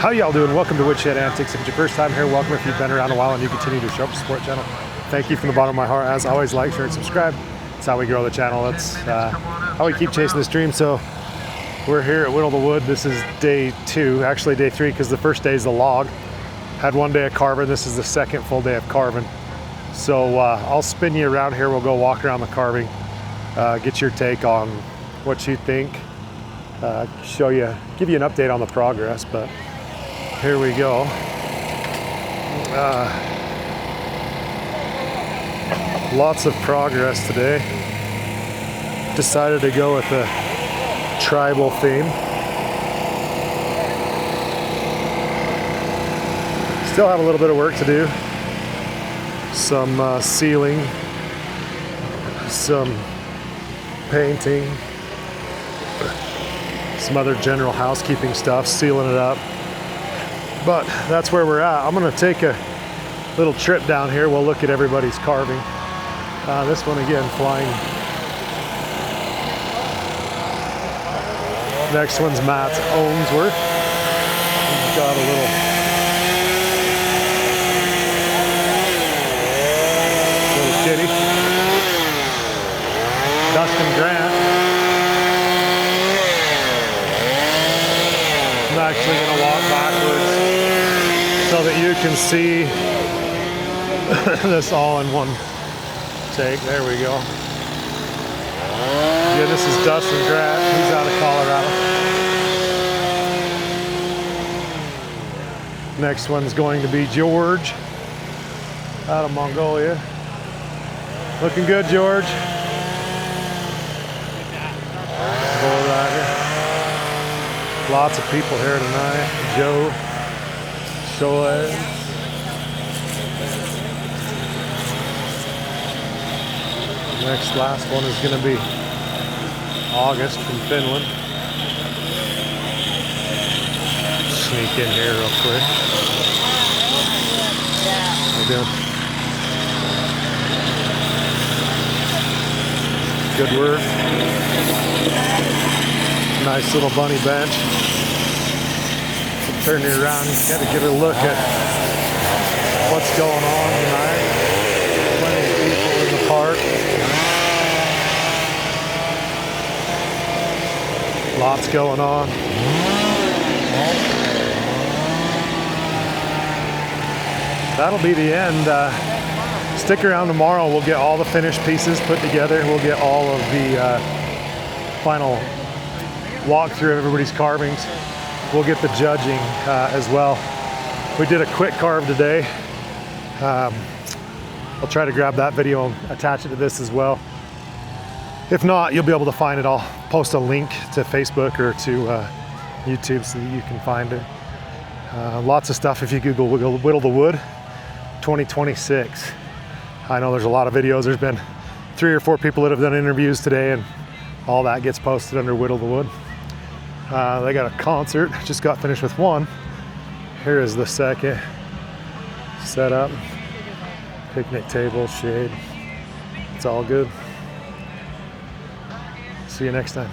How y'all doing? Welcome to Woodshed Antics. If it's your first time here, welcome. If you've been around a while and you continue to show up to support the channel, thank you from the bottom of my heart. As always, like, share, and subscribe. That's how we grow the channel. That's how we keep chasing this dream. So we're here at Whittle the Wood. This is day 2, actually day 3, because the first day is the log. Had one day of carving. This is the second full day of carving. So I'll spin you around here. We'll go walk around the carving, get your take on what you think, show you, give you an update on the progress. But here we go. Lots of progress today. Decided to go with a tribal theme. Still have a little bit of work to do. Some sealing, some painting, some other general housekeeping stuff, sealing it up. But that's where we're at. I'm gonna take a little trip down here. We'll look at everybody's carving. This one again, flying. Next one's Matt's Ownsworth. He's got a little kitty. Dustin Grant. I'm actually going to walk backwards so that you can see this all in one take. There we go. Yeah, this is Dustin Grant. He's out of Colorado. Next one's going to be George out of Mongolia. Looking good, George. Bull rider. Lots of people here tonight. Joe, Shoy. Next last one is going to be August from Finland. Sneak in here real quick. How you doing? Good work. Nice little bunny bench. Turn it around, you gotta get a look at what's going on tonight. Plenty of people in the park. Lots going on. That'll be the end. Stick around tomorrow. We'll get all the finished pieces put together. We'll get all of the final walkthrough of everybody's carvings. We'll get the judging as well. We did a quick carve today. I'll try to grab that video and attach it to this as well. If not, you'll be able to find it. I'll post a link to Facebook or to YouTube so that you can find it. Lots of stuff if you Google Whittle the Wood 2026. I know there's a lot of videos. There's been 3 or 4 people that have done interviews today, and all that gets posted under Whittle the Wood. They got a concert. Just got finished with one. Here is the second setup. Picnic table, shade. It's all good. See you next time.